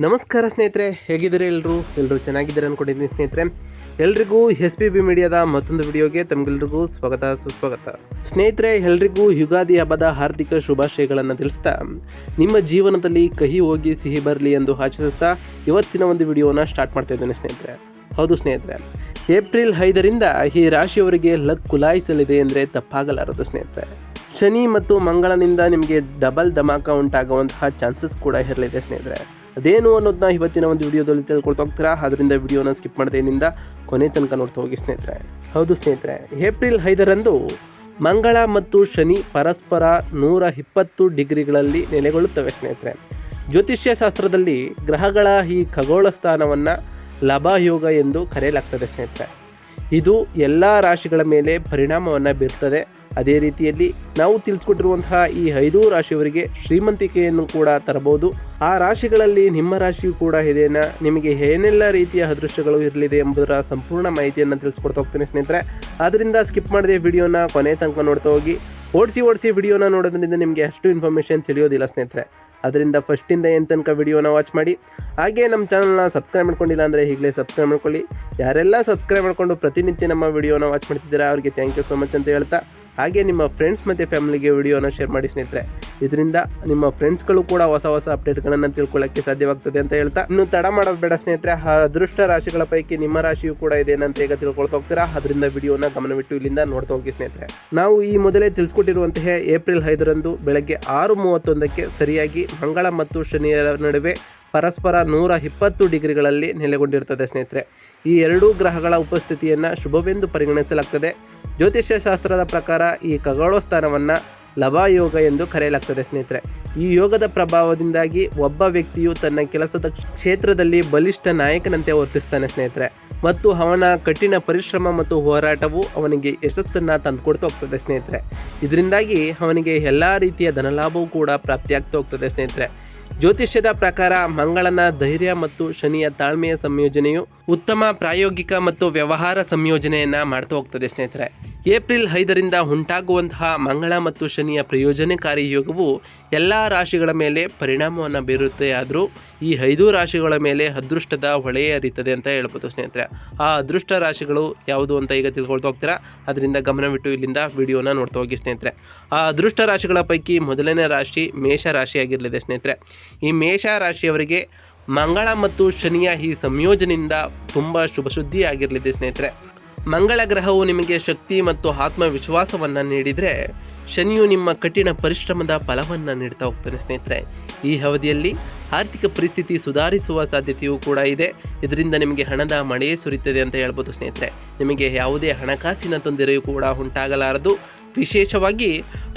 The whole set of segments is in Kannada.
ನಮಸ್ಕಾರ ಸ್ನೇಹಿತರೆ, ಹೇಗಿದ್ದೀರಾ? ಎಲ್ಲರೂ ಚೆನ್ನಾಗಿದ್ದಾರೆ ಅಂದ್ಕೊಂಡಿದ್ದೀನಿ ಸ್ನೇಹಿತರೆ. ಎಲ್ರಿಗೂ SPB ಮೀಡಿಯಾದ ಮತ್ತೊಂದು ವಿಡಿಯೋಗೆ ತಮಗೆಲ್ರಿಗೂ ಸ್ವಾಗತ ಸುಸ್ವಾಗತ. ಸ್ನೇಹಿತರೆ, ಎಲ್ರಿಗೂ ಯುಗಾದಿ ಹಬ್ಬದ ಹಾರ್ದಿಕ ಶುಭಾಶಯಗಳನ್ನು ತಿಳಿಸ್ತಾ ನಿಮ್ಮ ಜೀವನದಲ್ಲಿ ಕಹಿ ಹೋಗಿ ಸಿಹಿ ಬರಲಿ ಎಂದು ಆಶಿಸುತ್ತಾ ಇವತ್ತಿನ ಒಂದು ವಿಡಿಯೋನ ಸ್ಟಾರ್ಟ್ ಮಾಡ್ತಾ ಇದ್ದೇನೆ ಸ್ನೇಹಿತರೆ. ಹೌದು ಸ್ನೇಹಿತರೆ, ಏಪ್ರಿಲ್ 5ರಿಂದ ಈ ರಾಶಿಯವರಿಗೆ ಲಕ್ ಕುಲಾಯಿಸಲಿದೆ ಅಂದರೆ ತಪ್ಪಾಗಲಾರದು ಸ್ನೇಹಿತರೆ. ಶನಿ ಮತ್ತು ಮಂಗಳನಿಂದ ನಿಮಗೆ ಡಬಲ್ ಧಮಾಕ ಉಂಟಾಗುವಂತಹ ಚಾನ್ಸಸ್ ಕೂಡ ಇರಲಿದೆ ಸ್ನೇಹಿತರೆ. ಅದೇನು ಅನ್ನೋದನ್ನ ಇವತ್ತಿನ ಒಂದು ವಿಡಿಯೋದಲ್ಲಿ ತಿಳ್ಕೊಳ್ತಾ ಹೋಗ್ತೀರಾ. ಅದರಿಂದ ವಿಡಿಯೋನ ಸ್ಕಿಪ್ ಮಾಡದೇನಿಂದ ಕೊನೆ ತನಕ ನೋಡ್ತಾ ಹೋಗಿ ಸ್ನೇಹಿತರೆ. ಹೌದು ಸ್ನೇಹಿತರೆ, ಏಪ್ರಿಲ್ 5ರಂದು ಮಂಗಳ ಮತ್ತು ಶನಿ ಪರಸ್ಪರ 120 ಡಿಗ್ರಿಗಳಲ್ಲಿ ನೆಲೆಗೊಳ್ಳುತ್ತವೆ ಸ್ನೇಹಿತರೆ. ಜ್ಯೋತಿಷ್ಯ ಶಾಸ್ತ್ರದಲ್ಲಿ ಗ್ರಹಗಳ ಈ ಖಗೋಳ ಸ್ಥಾನವನ್ನು ಲಾಭಯೋಗ ಎಂದು ಕರೆಯಲಾಗ್ತದೆ ಸ್ನೇಹಿತರೆ. ಇದು ಎಲ್ಲ ರಾಶಿಗಳ ಮೇಲೆ ಪರಿಣಾಮವನ್ನು ಬೀರ್ತದೆ. ಅದೇ ರೀತಿಯಲ್ಲಿ ನಾವು ತಿಳಿಸ್ಕೊಟ್ಟಿರುವಂತಹ ಈ 5 ರಾಶಿಯವರಿಗೆ ಶ್ರೀಮಂತಿಕೆಯನ್ನು ಕೂಡ ತರಬಹುದು. ಆ ರಾಶಿಗಳಲ್ಲಿ ನಿಮ್ಮ ರಾಶಿಯು ಕೂಡ ಇದೆಯಾ, ನಿಮಗೆ ಏನೆಲ್ಲ ರೀತಿಯ ಅದೃಷ್ಟಗಳು ಇರಲಿದೆ ಎಂಬುದರ ಸಂಪೂರ್ಣ ಮಾಹಿತಿಯನ್ನು ತಿಳಿಸ್ಕೊಡ್ತಾ ಹೋಗ್ತೀನಿ ಸ್ನೇಹಿತರೆ. ಆದ್ದರಿಂದ ಸ್ಕಿಪ್ ಮಾಡದೆ ವಿಡಿಯೋನ ಕೊನೆ ತನಕ ನೋಡ್ತಾ ಹೋಗಿ. ಓಡಿಸಿ ವಿಡಿಯೋನ ನೋಡೋದ್ರಿಂದ ನಿಮಗೆ ಅಷ್ಟು ಇನ್ಫಾರ್ಮೇಷನ್ ತಿಳಿಯೋದಿಲ್ಲ ಸ್ನೇಹಿತರೆ. ಅದರಿಂದ ಫಸ್ಟಿಂದ ಏನು ತನಕ ವಿಡಿಯೋನ ವಾಚ್ ಮಾಡಿ. ಹಾಗೆ ನಮ್ಮ ಚಾನಲ್ನ ಸಬ್ಸ್ಕ್ರೈಬ್ ಮಾಡ್ಕೊಂಡಿಲ್ಲ ಅಂದರೆ ಈಗಲೇ ಸಬ್ಸ್ಕ್ರೈಬ್ ಮಾಡ್ಕೊಳ್ಳಿ. ಯಾರೆಲ್ಲ ಸಬ್ಸ್ಕ್ರೈಬ್ ಮಾಡ್ಕೊಂಡು ಪ್ರತಿನಿತ್ಯ ನಮ್ಮ ವಿಡಿಯೋನ ವಾಚ್ ಮಾಡ್ತಿದ್ದೀರಾ ಅವರಿಗೆ ಥ್ಯಾಂಕ್ ಯು ಸೋ ಮಚ್ ಅಂತ ಹೇಳ್ತಾ, ಹಾಗೆ ನಿಮ್ಮ ಫ್ರೆಂಡ್ಸ್ ಮತ್ತು ಫ್ಯಾಮಿಲಿಗೆ ವಿಡಿಯೋನ ಶೇರ್ ಮಾಡಿ ಸ್ನೇಹಿತರೆ. ಇದರಿಂದ ನಿಮ್ಮ ಫ್ರೆಂಡ್ಸ್ಗಳು ಕೂಡ ಹೊಸ ಅಪ್ಡೇಟ್ಗಳನ್ನು ತಿಳ್ಕೊಳ್ಳೋಕ್ಕೆ ಸಾಧ್ಯವಾಗ್ತದೆ ಅಂತ ಹೇಳ್ತಾ, ಇನ್ನು ತಡ ಮಾಡೋದು ಬೇಡ ಸ್ನೇಹಿತರೆ. ಅದೃಷ್ಟ ರಾಶಿಗಳ ಪೈಕಿ ನಿಮ್ಮ ರಾಶಿಯು ಕೂಡ ಇದೇನಂತ ಈಗ ತಿಳ್ಕೊಳ್ತಾ ಹೋಗ್ತೀರಾ. ಅದರಿಂದ ವಿಡಿಯೋನ ಗಮನವಿಟ್ಟು ಇಲ್ಲಿಂದ ನೋಡ್ತಾ ಹೋಗಿ ಸ್ನೇಹಿತರೆ. ನಾವು ಈ ಮೊದಲೇ ತಿಳಿಸ್ಕೊಟ್ಟಿರುವಂತಹ ಏಪ್ರಿಲ್ 5ರಂದು ಬೆಳಗ್ಗೆ 6:31ಕ್ಕೆ ಸರಿಯಾಗಿ ಮಂಗಳ ಮತ್ತು ಶನಿಯರ ನಡುವೆ ಪರಸ್ಪರ 120 ಡಿಗ್ರಿಗಳಲ್ಲಿ ನೆಲೆಗೊಂಡಿರುತ್ತದೆ ಸ್ನೇಹಿತರೆ. ಈ ಎರಡೂ ಗ್ರಹಗಳ ಉಪಸ್ಥಿತಿಯನ್ನು ಶುಭವೆಂದು ಪರಿಗಣಿಸಲಾಗ್ತದೆ. ಜ್ಯೋತಿಷ್ಯ ಶಾಸ್ತ್ರದ ಪ್ರಕಾರ ಈ ಖಗೋಳ ಸ್ಥಾನವನ್ನು ಲಭಾಯೋಗ ಎಂದು ಕರೆಯಲಾಗ್ತದೆ ಸ್ನೇಹಿತರೆ. ಈ ಯೋಗದ ಪ್ರಭಾವದಿಂದಾಗಿ ಒಬ್ಬ ವ್ಯಕ್ತಿಯು ತನ್ನ ಕೆಲಸದ ಕ್ಷೇತ್ರದಲ್ಲಿ ಬಲಿಷ್ಠ ನಾಯಕನಂತೆ ವರ್ತಿಸ್ತಾನೆ ಸ್ನೇಹಿತರೆ. ಮತ್ತು ಅವನ ಕಠಿಣ ಪರಿಶ್ರಮ ಮತ್ತು ಹೋರಾಟವು ಅವನಿಗೆ ಯಶಸ್ಸನ್ನು ತಂದುಕೊಡ್ತಾ ಹೋಗ್ತದೆ ಸ್ನೇಹಿತರೆ. ಇದರಿಂದಾಗಿ ಅವನಿಗೆ ಎಲ್ಲ ರೀತಿಯ ಧನಲಾಭವೂ ಕೂಡ ಪ್ರಾಪ್ತಿಯಾಗ್ತಾ ಹೋಗ್ತದೆ ಸ್ನೇಹಿತರೆ. ಜ್ಯೋತಿಷ್ಯದ ಪ್ರಕಾರ ಮಂಗಳನ ಧೈರ್ಯ ಮತ್ತು ಶನಿಯ ತಾಳ್ಮೆಯ ಸಂಯೋಜನೆಯು ಉತ್ತಮ ಪ್ರಾಯೋಗಿಕ ಮತ್ತು ವ್ಯವಹಾರ ಸಂಯೋಜನೆಯನ್ನು ಮಾಡ್ತಾ ಹೋಗ್ತದೆ ಸ್ನೇಹಿತರೆ. ಏಪ್ರಿಲ್ 5ರಿಂದ ಉಂಟಾಗುವಂತಹ ಮಂಗಳ ಮತ್ತು ಶನಿಯ ಪ್ರಯೋಜನಕಾರಿ ಯೋಗವು ಎಲ್ಲ ರಾಶಿಗಳ ಮೇಲೆ ಪರಿಣಾಮವನ್ನು ಬೀರುತ್ತೆ. ಆದರೂ ಈ 5 ರಾಶಿಗಳ ಮೇಲೆ ಅದೃಷ್ಟದ ಹೊಳೆಯೇ ಹರಿತದೆ ಅಂತ ಹೇಳ್ಬೋದು ಸ್ನೇಹಿತರೆ. ಆ ಅದೃಷ್ಟ ರಾಶಿಗಳು ಯಾವುದು ಅಂತ ಈಗ ತಿಳ್ಕೊಳ್ತಾ ಹೋಗ್ತೀರಾ. ಅದರಿಂದ ಗಮನವಿಟ್ಟು ಇಲ್ಲಿಂದ ವಿಡಿಯೋನ ನೋಡ್ತಾ ಹೋಗಿ ಸ್ನೇಹಿತರೆ. ಆ ಅದೃಷ್ಟ ರಾಶಿಗಳ ಪೈಕಿ ಮೊದಲನೇ ರಾಶಿ ಮೇಷ ರಾಶಿಯಾಗಿರಲಿದೆ ಸ್ನೇಹಿತರೆ. ಈ ಮೇಷ ರಾಶಿಯವರಿಗೆ ಮಂಗಳ ಮತ್ತು ಶನಿಯ ಈ ಸಂಯೋಜನೆಯಿಂದ ತುಂಬ ಶುಭ ಸುದ್ದಿ ಆಗಿರಲಿದೆ ಸ್ನೇಹಿತರೆ. ಮಂಗಳ ಗ್ರಹವು ನಿಮಗೆ ಶಕ್ತಿ ಮತ್ತು ಆತ್ಮವಿಶ್ವಾಸವನ್ನು ನೀಡಿದರೆ, ಶನಿಯು ನಿಮ್ಮ ಕಠಿಣ ಪರಿಶ್ರಮದ ಫಲವನ್ನು ನೀಡ್ತಾ ಹೋಗ್ತಾನೆ ಸ್ನೇಹಿತರೆ. ಈ ಅವಧಿಯಲ್ಲಿ ಆರ್ಥಿಕ ಪರಿಸ್ಥಿತಿ ಸುಧಾರಿಸುವ ಸಾಧ್ಯತೆಯೂ ಕೂಡ ಇದೆ. ಇದರಿಂದ ನಿಮಗೆ ಹಣದ ಮಳೆಯೇ ಸುರಿಯುತ್ತದೆ ಅಂತ ಹೇಳ್ಬೋದು ಸ್ನೇಹಿತರೆ. ನಿಮಗೆ ಯಾವುದೇ ಹಣಕಾಸಿನ ತೊಂದರೆಯೂ ಕೂಡ ಉಂಟಾಗಲಾರದು. ವಿಶೇಷವಾಗಿ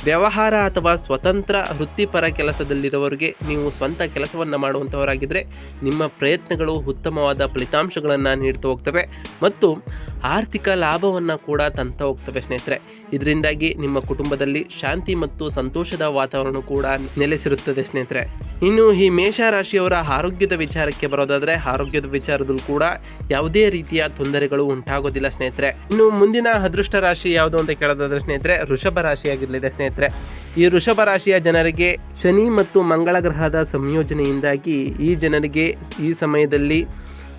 ವ್ಯವಹಾರ ಅಥವಾ ಸ್ವತಂತ್ರ ವೃತ್ತಿಪರ ಕೆಲಸದಲ್ಲಿರುವವರಿಗೆ, ನೀವು ಸ್ವಂತ ಕೆಲಸವನ್ನು ಮಾಡುವಂಥವರಾಗಿದ್ದರೆ ನಿಮ್ಮ ಪ್ರಯತ್ನಗಳು ಉತ್ತಮವಾದ ಫಲಿತಾಂಶಗಳನ್ನು ನೀಡ್ತಾ ಹೋಗ್ತವೆ ಮತ್ತು ಆರ್ಥಿಕ ಲಾಭವನ್ನು ಕೂಡ ತಂತ ಹೋಗ್ತವೆ ಸ್ನೇಹಿತರೆ. ಇದರಿಂದಾಗಿ ನಿಮ್ಮ ಕುಟುಂಬದಲ್ಲಿ ಶಾಂತಿ ಮತ್ತು ಸಂತೋಷದ ವಾತಾವರಣ ಕೂಡ ನೆಲೆಸಿರುತ್ತದೆ ಸ್ನೇಹಿತರೆ. ಇನ್ನು ಈ ಮೇಷ ರಾಶಿಯವರ ಆರೋಗ್ಯದ ವಿಚಾರಕ್ಕೆ ಬರೋದಾದರೆ, ಆರೋಗ್ಯದ ವಿಚಾರದಲ್ಲೂ ಕೂಡ ಯಾವುದೇ ರೀತಿಯ ತೊಂದರೆಗಳು ಉಂಟಾಗೋದಿಲ್ಲ ಸ್ನೇಹಿತರೆ. ಇನ್ನು ಮುಂದಿನ ಅದೃಷ್ಟ ರಾಶಿ ಯಾವುದು ಅಂತ ಕೇಳೋದಾದ್ರೆ ಸ್ನೇಹಿತರೆ, ವೃಷಭ ರಾಶಿಯಾಗಿರಲಿದೆ ಸ್ನೇಹಿತರೆ. ಈ ವೃಷಭ ರಾಶಿಯ ಜನರಿಗೆ ಶನಿ ಮತ್ತು ಮಂಗಳ ಗ್ರಹದ ಸಂಯೋಜನೆಯಿಂದಾಗಿ ಈ ಜನರಿಗೆ ಈ ಸಮಯದಲ್ಲಿ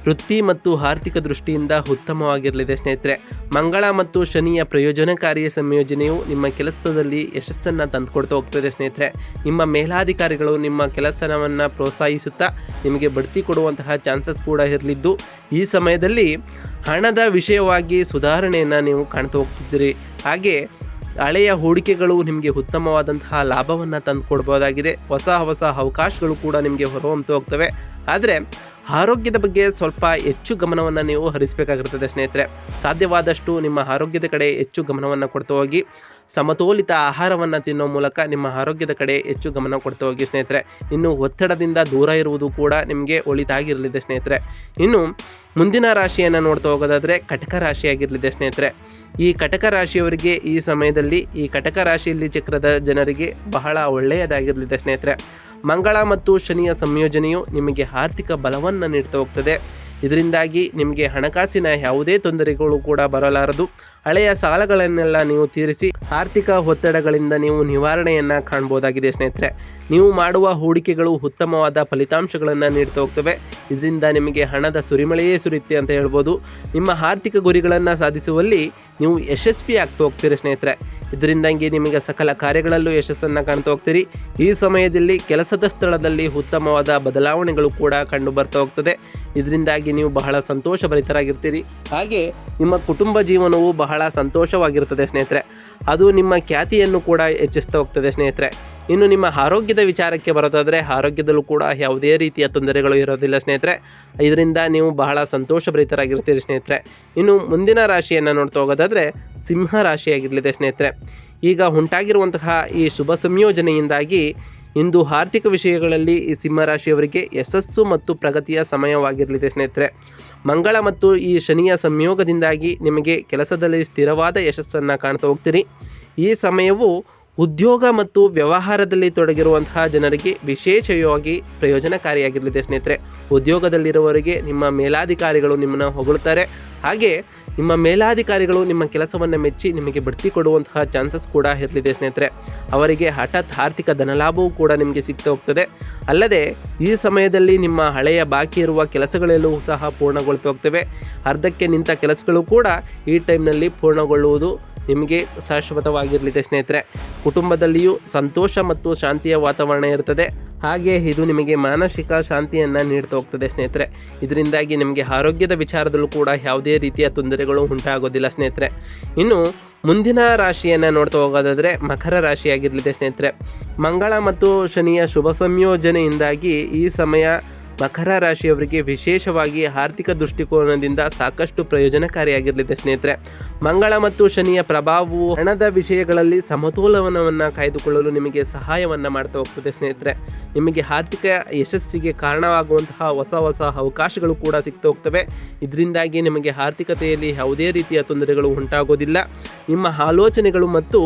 ವೃತ್ತಿ ಮತ್ತು ಆರ್ಥಿಕ ದೃಷ್ಟಿಯಿಂದ ಉತ್ತಮವಾಗಿರಲಿದೆ ಸ್ನೇಹಿತರೆ. ಮಂಗಳ ಮತ್ತು ಶನಿಯ ಪ್ರಯೋಜನಕಾರಿ ಸಂಯೋಜನೆಯು ನಿಮ್ಮ ಕೆಲಸದಲ್ಲಿ ಯಶಸ್ಸನ್ನು ತಂದುಕೊಡ್ತಾ ಹೋಗ್ತದೆ ಸ್ನೇಹಿತರೆ. ನಿಮ್ಮ ಮೇಲಾಧಿಕಾರಿಗಳು ನಿಮ್ಮ ಕೆಲಸವನ್ನು ಪ್ರೋತ್ಸಾಹಿಸುತ್ತಾ ನಿಮಗೆ ಬಡ್ತಿ ಕೊಡುವಂತಹ ಚಾನ್ಸಸ್ ಕೂಡ ಇರಲಿದ್ದು, ಈ ಸಮಯದಲ್ಲಿ ಹಣದ ವಿಷಯವಾಗಿ ಸುಧಾರಣೆಯನ್ನು ನೀವು ಕಾಣ್ತಾ ಹೋಗ್ತಿದ್ದೀರಿ. ಹಾಗೆ ಹಳೆಯ ಹೂಡಿಕೆಗಳು ನಿಮಗೆ ಉತ್ತಮವಾದಂತಹ ಲಾಭವನ್ನು ತಂದುಕೊಡ್ಬೋದಾಗಿದೆ. ಹೊಸ ಅವಕಾಶಗಳು ಕೂಡ ನಿಮಗೆ ಹೊರಹೊಮ್ಮುತ್ತಾ ಹೋಗ್ತವೆ. ಆದರೆ ಆರೋಗ್ಯದ ಬಗ್ಗೆ ಸ್ವಲ್ಪ ಹೆಚ್ಚು ಗಮನವನ್ನು ನೀವು ಹರಿಸಬೇಕಾಗಿರ್ತದೆ ಸ್ನೇಹಿತರೆ. ಸಾಧ್ಯವಾದಷ್ಟು ನಿಮ್ಮ ಆರೋಗ್ಯದ ಕಡೆ ಹೆಚ್ಚು ಗಮನವನ್ನು ಕೊಡ್ತಾ ಹೋಗಿ. ಸಮತೋಲಿತ ಆಹಾರವನ್ನು ತಿನ್ನೋ ಮೂಲಕ ನಿಮ್ಮ ಆರೋಗ್ಯದ ಕಡೆ ಹೆಚ್ಚು ಗಮನ ಕೊಡ್ತಾ ಹೋಗಿ ಸ್ನೇಹಿತರೆ. ಇನ್ನು ಒತ್ತಡದಿಂದ ದೂರ ಇರುವುದು ಕೂಡ ನಿಮಗೆ ಒಳಿತಾಗಿರಲಿದೆ ಸ್ನೇಹಿತರೆ. ಇನ್ನು ಮುಂದಿನ ರಾಶಿಯನ್ನು ನೋಡ್ತಾ ಹೋಗೋದಾದರೆ ಕಟಕ ರಾಶಿಯಾಗಿರಲಿದೆ ಸ್ನೇಹಿತರೆ. ಈ ಕಟಕ ರಾಶಿಯವರಿಗೆ ಈ ಸಮಯದಲ್ಲಿ ಈ ಕಟಕ ರಾಶಿಯಲ್ಲಿ ಚಕ್ರದ ಜನರಿಗೆ ಬಹಳ ಒಳ್ಳೆಯದಾಗಿರಲಿದೆ ಸ್ನೇಹಿತರೆ. ಮಂಗಳ ಮತ್ತು ಶನಿಯ ಸಂಯೋಜನೆಯು ನಿಮಗೆ ಆರ್ಥಿಕ ಬಲವನ್ನು ನೀಡ್ತಾ ಹೋಗ್ತದೆ. ಇದರಿಂದಾಗಿ ನಿಮಗೆ ಹಣಕಾಸಿನ ಯಾವುದೇ ತೊಂದರೆಗಳು ಕೂಡ ಬರಲಾರದು. ಹಳೆಯ ಸಾಲಗಳನ್ನೆಲ್ಲ ನೀವು ತೀರಿಸಿ ಆರ್ಥಿಕ ಒತ್ತಡಗಳಿಂದ ನೀವು ನಿವಾರಣೆಯನ್ನು ಕಾಣ್ಬೋದಾಗಿದೆ ಸ್ನೇಹಿತರೆ. ನೀವು ಮಾಡುವ ಹೂಡಿಕೆಗಳು ಉತ್ತಮವಾದ ಫಲಿತಾಂಶಗಳನ್ನು ನೀಡ್ತಾ ಹೋಗ್ತವೆ. ಇದರಿಂದ ನಿಮಗೆ ಹಣದ ಸುರಿಮಳೆಯೇ ಸುರಿಯುತ್ತೆ ಅಂತ ಹೇಳ್ಬೋದು. ನಿಮ್ಮ ಆರ್ಥಿಕ ಗುರಿಗಳನ್ನು ಸಾಧಿಸುವಲ್ಲಿ ನೀವು ಯಶಸ್ವಿ ಆಗ್ತಾ ಹೋಗ್ತೀರಿ ಸ್ನೇಹಿತರೆ. ಇದರಿಂದಾಗಿ ನಿಮಗೆ ಸಕಲ ಕಾರ್ಯಗಳಲ್ಲೂ ಯಶಸ್ಸನ್ನು ಕಾಣ್ತಾ ಹೋಗ್ತೀರಿ. ಈ ಸಮಯದಲ್ಲಿ ಕೆಲಸದ ಸ್ಥಳದಲ್ಲಿ ಉತ್ತಮವಾದ ಬದಲಾವಣೆಗಳು ಕೂಡ ಕಂಡು ಬರ್ತಾ ಹೋಗ್ತದೆ. ಇದರಿಂದಾಗಿ ನೀವು ಬಹಳ ಸಂತೋಷಭರಿತರಾಗಿರ್ತೀರಿ. ಹಾಗೆ ನಿಮ್ಮ ಕುಟುಂಬ ಜೀವನವು ಬಹಳ ಸಂತೋಷವಾಗಿರ್ತದೆ ಸ್ನೇಹಿತರೆ. ಅದು ನಿಮ್ಮ ಖ್ಯಾತಿಯನ್ನು ಕೂಡ ಹೆಚ್ಚಿಸ್ತಾ ಹೋಗ್ತದೆ ಸ್ನೇಹಿತರೆ. ಇನ್ನು ನಿಮ್ಮ ಆರೋಗ್ಯದ ವಿಚಾರಕ್ಕೆ ಬರೋದಾದರೆ ಆರೋಗ್ಯದಲ್ಲೂ ಕೂಡ ಯಾವುದೇ ರೀತಿಯ ತೊಂದರೆಗಳು ಇರೋದಿಲ್ಲ ಸ್ನೇಹಿತರೆ. ಇದರಿಂದ ನೀವು ಬಹಳ ಸಂತೋಷಭರಿತರಾಗಿರ್ತೀರಿ ಸ್ನೇಹಿತರೆ. ಇನ್ನು ಮುಂದಿನ ರಾಶಿಯನ್ನು ನೋಡ್ತಾ ಹೋಗೋದಾದರೆ ಸಿಂಹ ರಾಶಿಯಾಗಿರಲಿದೆ ಸ್ನೇಹಿತರೆ. ಈಗ ಉಂಟಾಗಿರುವಂತಹ ಈ ಶುಭ ಸಂಯೋಜನೆಯಿಂದಾಗಿ ಇಂದು ಆರ್ಥಿಕ ವಿಷಯಗಳಲ್ಲಿ ಈ ಸಿಂಹರಾಶಿಯವರಿಗೆ ಯಶಸ್ಸು ಮತ್ತು ಪ್ರಗತಿಯ ಸಮಯವಾಗಿರಲಿದೆ ಸ್ನೇಹಿತರೆ. ಮಂಗಳ ಮತ್ತು ಈ ಶನಿಯ ಸಂಯೋಗದಿಂದಾಗಿ ನಿಮಗೆ ಕೆಲಸದಲ್ಲಿ ಸ್ಥಿರವಾದ ಯಶಸ್ಸನ್ನು ಕಾಣ್ತಾ ಹೋಗ್ತೀರಿ. ಈ ಸಮಯವು ಉದ್ಯೋಗ ಮತ್ತು ವ್ಯವಹಾರದಲ್ಲಿ ತೊಡಗಿರುವಂತಹ ಜನರಿಗೆ ವಿಶೇಷವಾಗಿ ಪ್ರಯೋಜನಕಾರಿಯಾಗಿರಲಿದೆ ಸ್ನೇಹಿತರೆ. ಉದ್ಯೋಗದಲ್ಲಿರುವವರಿಗೆ ನಿಮ್ಮ ಮೇಲಾಧಿಕಾರಿಗಳು ನಿಮ್ಮನ್ನು ಹೊಗಳುತ್ತಾರೆ. ಹಾಗೆ ನಿಮ್ಮ ಮೇಲಾಧಿಕಾರಿಗಳು ನಿಮ್ಮ ಕೆಲಸವನ್ನು ಮೆಚ್ಚಿ ನಿಮಗೆ ಬಡ್ತಿ ಕೊಡುವಂತಹ ಚಾನ್ಸಸ್ ಕೂಡ ಇರಲಿದೆ ಸ್ನೇಹಿತರೆ. ಅವರಿಗೆ ಹಠಾತ್ ಆರ್ಥಿಕ ಧನಲಾಭವೂ ಕೂಡ ನಿಮಗೆ ಸಿಗ್ತಾ ಹೋಗ್ತದೆ. ಅಲ್ಲದೆ ಈ ಸಮಯದಲ್ಲಿ ನಿಮ್ಮ ಹಳೆಯ ಬಾಕಿ ಇರುವ ಕೆಲಸಗಳೆಲ್ಲವೂ ಸಹ ಪೂರ್ಣಗೊಳ್ತಾ ಹೋಗ್ತವೆ. ಅರ್ಧಕ್ಕೆ ನಿಂತ ಕೆಲಸಗಳು ಕೂಡ ಈ ಟೈಮ್ನಲ್ಲಿ ಪೂರ್ಣಗೊಳ್ಳುವುದು ನಿಮಗೆ ಶಾಶ್ವತವಾಗಿರಲಿದೆ ಸ್ನೇಹಿತರೆ. ಕುಟುಂಬದಲ್ಲಿಯೂ ಸಂತೋಷ ಮತ್ತು ಶಾಂತಿಯ ವಾತಾವರಣ ಇರ್ತದೆ. ಹಾಗೆ ಇದು ನಿಮಗೆ ಮಾನಸಿಕ ಶಾಂತಿಯನ್ನು ನೀಡ್ತಾ ಹೋಗ್ತದೆ ಸ್ನೇಹಿತರೆ. ಇದರಿಂದಾಗಿ ನಿಮಗೆ ಆರೋಗ್ಯದ ವಿಚಾರದಲ್ಲೂ ಕೂಡ ಯಾವುದೇ ರೀತಿಯ ತೊಂದರೆಗಳು ಉಂಟಾಗೋದಿಲ್ಲ ಸ್ನೇಹಿತರೆ. ಇನ್ನು ಮುಂದಿನ ರಾಶಿಯನ್ನು ನೋಡ್ತಾ ಹೋಗೋದಾದರೆ ಮಕರ ರಾಶಿಯಾಗಿರಲಿದೆ ಸ್ನೇಹಿತರೆ. ಮಂಗಳ ಮತ್ತು ಶನಿಯ ಶುಭ ಸಂಯೋಜನೆಯಿಂದಾಗಿ ಈ ಸಮಯ ಮಕರ ರಾಶಿಯವರಿಗೆ ವಿಶೇಷವಾಗಿ ಆರ್ಥಿಕ ದೃಷ್ಟಿಕೋನದಿಂದ ಸಾಕಷ್ಟು ಪ್ರಯೋಜನಕಾರಿಯಾಗಿರಲಿದೆ ಸ್ನೇಹಿತರೆ. ಮಂಗಳ ಮತ್ತು ಶನಿಯ ಪ್ರಭಾವವು ಹಣದ ವಿಷಯಗಳಲ್ಲಿ ಸಮತೋಲನವನ್ನು ಕಾಯ್ದುಕೊಳ್ಳಲು ನಿಮಗೆ ಸಹಾಯವನ್ನು ಮಾಡ್ತಾ ಹೋಗ್ತದೆ ಸ್ನೇಹಿತರೆ. ನಿಮಗೆ ಆರ್ಥಿಕ ಯಶಸ್ಸಿಗೆ ಕಾರಣವಾಗುವಂತಹ ಹೊಸ ಹೊಸ ಅವಕಾಶಗಳು ಕೂಡ ಸಿಗ್ತಾ ಹೋಗ್ತವೆ. ಇದರಿಂದಾಗಿ ನಿಮಗೆ ಆರ್ಥಿಕತೆಯಲ್ಲಿ ಯಾವುದೇ ರೀತಿಯ ತೊಂದರೆಗಳು ಉಂಟಾಗೋದಿಲ್ಲ. ನಿಮ್ಮ ಆಲೋಚನೆಗಳು ಮತ್ತು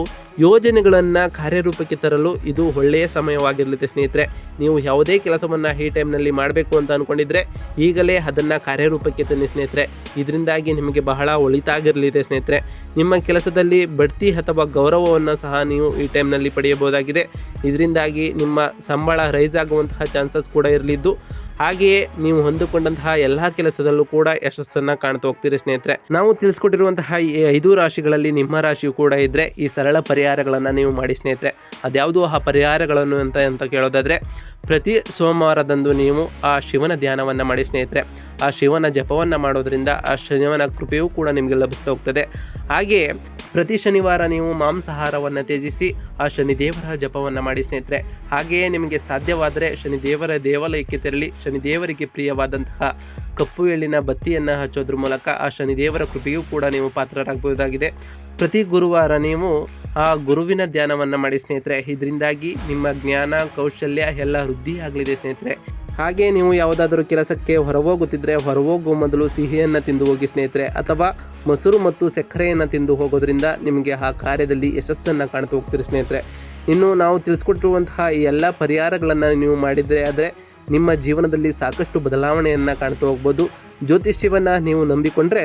ಯೋಜನೆಗಳನ್ನು ಕಾರ್ಯರೂಪಕ್ಕೆ ತರಲು ಇದು ಒಳ್ಳೆಯ ಸಮಯವಾಗಿರಲಿದೆ ಸ್ನೇಹಿತರೆ. ನೀವು ಯಾವುದೇ ಕೆಲಸವನ್ನು ಈ ಟೈಮ್ನಲ್ಲಿ ಮಾಡಬೇಕು ಅಂತ ಅಂದ್ಕೊಂಡಿದ್ರೆ ಈಗಲೇ ಅದನ್ನು ಕಾರ್ಯರೂಪಕ್ಕೆ ತನ್ನಿ ಸ್ನೇಹಿತರೆ. ಇದರಿಂದಾಗಿ ನಿಮಗೆ ಬಹಳ ಒಳಿತಾಗಿರಲಿದೆ ಸ್ನೇಹಿತರೆ. ನಿಮ್ಮ ಕೆಲಸದಲ್ಲಿ ಬಡ್ತಿ ಅಥವಾ ಗೌರವವನ್ನು ಸಹ ನೀವು ಈ ಟೈಮ್ನಲ್ಲಿ ಪಡೆಯಬಹುದಾಗಿದೆ. ಇದರಿಂದಾಗಿ ನಿಮ್ಮ ಸಂಬಳ ರೈಸ್ ಆಗುವಂತಹ ಚಾನ್ಸಸ್ ಕೂಡ ಇರಲಿದ್ದು, ಹಾಗೆಯೇ ನೀವು ಹೊಂದಿಕೊಂಡಂತಹ ಎಲ್ಲ ಕೆಲಸದಲ್ಲೂ ಕೂಡ ಯಶಸ್ಸನ್ನು ಕಾಣ್ತಾ ಹೋಗ್ತೀರಿ ಸ್ನೇಹಿತರೆ. ನಾವು ತಿಳಿಸ್ಕೊಟ್ಟಿರುವಂತಹ ಈ 5 ರಾಶಿಗಳಲ್ಲಿ ನಿಮ್ಮ ರಾಶಿಯು ಕೂಡ ಇದ್ದರೆ ಈ ಸರಳ ಪರಿಹಾರಗಳನ್ನು ನೀವು ಮಾಡಿ ಸ್ನೇಹಿತರೆ. ಅದ್ಯಾವುದು ಆ ಪರಿಹಾರಗಳನ್ನು ಅಂತ ಕೇಳೋದಾದರೆ, ಪ್ರತಿ ಸೋಮವಾರದಂದು ನೀವು ಆ ಶಿವನ ಧ್ಯಾನವನ್ನು ಮಾಡಿ ಸ್ನೇಹಿತರೆ. ಆ ಶಿವನ ಜಪವನ್ನು ಮಾಡೋದ್ರಿಂದ ಆ ಶಿವನ ಕೃಪೆಯೂ ಕೂಡ ನಿಮಗೆ ಲಭಿಸ್ತಾ ಹೋಗ್ತದೆ. ಹಾಗೆಯೇ ಪ್ರತಿ ಶನಿವಾರ ನೀವು ಮಾಂಸಾಹಾರವನ್ನು ತ್ಯಜಿಸಿ ಆ ಶನಿದೇವರ ಜಪವನ್ನು ಮಾಡಿ ಸ್ನೇಹಿತರೆ. ಹಾಗೆಯೇ ನಿಮಗೆ ಸಾಧ್ಯವಾದರೆ ಶನಿದೇವರ ದೇವಾಲಯಕ್ಕೆ ತೆರಳಿ ಶನಿದೇವರಿಗೆ ಪ್ರಿಯವಾದಂತಹ ಕಪ್ಪು ಎಳ್ಳಿನ ಬತ್ತಿಯನ್ನು ಹಚ್ಚೋದ್ರ ಮೂಲಕ ಆ ಶನಿದೇವರ ಕೃಪೆಯೂ ಕೂಡ ನೀವು ಪಾತ್ರರಾಗಬಹುದಾಗಿದೆ. ಪ್ರತಿ ಗುರುವಾರ ನೀವು ಆ ಗುರುವಿನ ಧ್ಯಾನವನ್ನು ಮಾಡಿ ಸ್ನೇಹಿತರೆ. ಇದರಿಂದಾಗಿ ನಿಮ್ಮ ಜ್ಞಾನ ಕೌಶಲ್ಯ ಎಲ್ಲ ವೃದ್ಧಿ ಆಗಲಿದೆ ಸ್ನೇಹಿತರೆ. ಹಾಗೆ ನೀವು ಯಾವುದಾದರೂ ಕೆಲಸಕ್ಕೆ ಹೊರಹೋಗುತ್ತಿದ್ದರೆ ಹೊರಹೋಗುವ ಮೊದಲು ಸಿಹಿಯನ್ನು ತಿಂದು ಹೋಗಿ ಸ್ನೇಹಿತರೆ, ಅಥವಾ ಮೊಸರು ಮತ್ತು ಸಕ್ಕರೆಯನ್ನು ತಿಂದು ಹೋಗೋದ್ರಿಂದ ನಿಮಗೆ ಆ ಕಾರ್ಯದಲ್ಲಿ ಯಶಸ್ಸನ್ನು ಕಾಣ್ತಾ ಹೋಗ್ತೀರಿ ಸ್ನೇಹಿತರೆ. ಇನ್ನು ನಾವು ತಿಳಿಸ್ಕೊಟ್ಟಿರುವಂತಹ ಈ ಎಲ್ಲ ಪರಿಹಾರಗಳನ್ನು ನೀವು ಮಾಡಿದರೆ ಆದರೆ ನಿಮ್ಮ ಜೀವನದಲ್ಲಿ ಸಾಕಷ್ಟು ಬದಲಾವಣೆಯನ್ನು ಕಾಣ್ತಾ ಹೋಗ್ಬೋದು. ಜ್ಯೋತಿಷ್ಯವನ್ನು ನೀವು ನಂಬಿಕೊಂಡ್ರೆ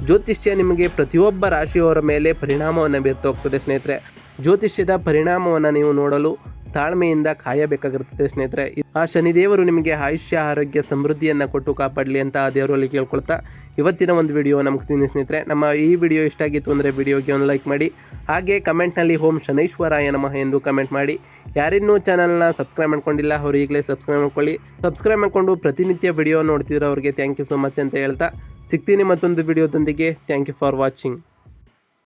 ಜ್ಯೋತಿಷ್ಯ ನಿಮಗೆ ಪ್ರತಿಯೊಬ್ಬ ರಾಶಿಯವರ ಮೇಲೆ ಪರಿಣಾಮವನ್ನು ಬೀರ್ತಾ ಹೋಗ್ತದೆ ಸ್ನೇಹಿತರೆ. ಜ್ಯೋತಿಷ್ಯದ ಪರಿಣಾಮವನ್ನು ನೀವು ನೋಡಲು ತಾಳ್ಮೆಯಿಂದ ಕಾಯಬೇಕಾಗಿರ್ತದೆ ಸ್ನೇಹಿತರೆ. ಆ ಶನಿದೇವರು ನಿಮಗೆ ಆಯುಷ್ಯ ಆರೋಗ್ಯ ಸಮೃದ್ಧಿಯನ್ನು ಕೊಟ್ಟು ಕಾಪಾಡಲಿ ಅಂತ ಆ ದೇವರಲ್ಲಿ ಕೇಳ್ಕೊಳ್ತಾ ಇವತ್ತಿನ ಒಂದು ವಿಡಿಯೋ ನಮ್ಗೆ ಸ್ನೇಹಿತರೆ. ನಮ್ಮ ಈ ವಿಡಿಯೋ ಇಷ್ಟ ಆಗಿತ್ತು ಅಂದರೆ ವಿಡಿಯೋಗೆ ಒಂದು ಲೈಕ್ ಮಾಡಿ. ಹಾಗೆ ಕಮೆಂಟ್ನಲ್ಲಿ ಓಂ ಶನೈಶ್ವರಾಯ ನಮಃ ಎಂದು ಕಮೆಂಟ್ ಮಾಡಿ. ಯಾರಿನ್ನೂ ಚಾನಲ್ನ ಸಬ್ಸ್ಕ್ರೈಬ್ ಮಾಡ್ಕೊಂಡಿಲ್ಲ ಅವರು ಈಗಲೇ ಸಬ್ಸ್ಕ್ರೈಬ್ ಮಾಡ್ಕೊಳ್ಳಿ. ಸಬ್ಸ್ಕ್ರೈಬ್ ಮಾಡಿಕೊಂಡು ಪ್ರತಿನಿತ್ಯ ವಿಡಿಯೋ ನೋಡ್ತಿರೋ ಅವ್ರಿಗೆ ಥ್ಯಾಂಕ್ ಯು ಸೊ ಮಚ್ ಅಂತ ಹೇಳ್ತಾ ಸಿಗ್ತೀನಿ ಮತ್ತೊಂದು ವಿಡಿಯೋದೊಂದಿಗೆ. Thank you for watching.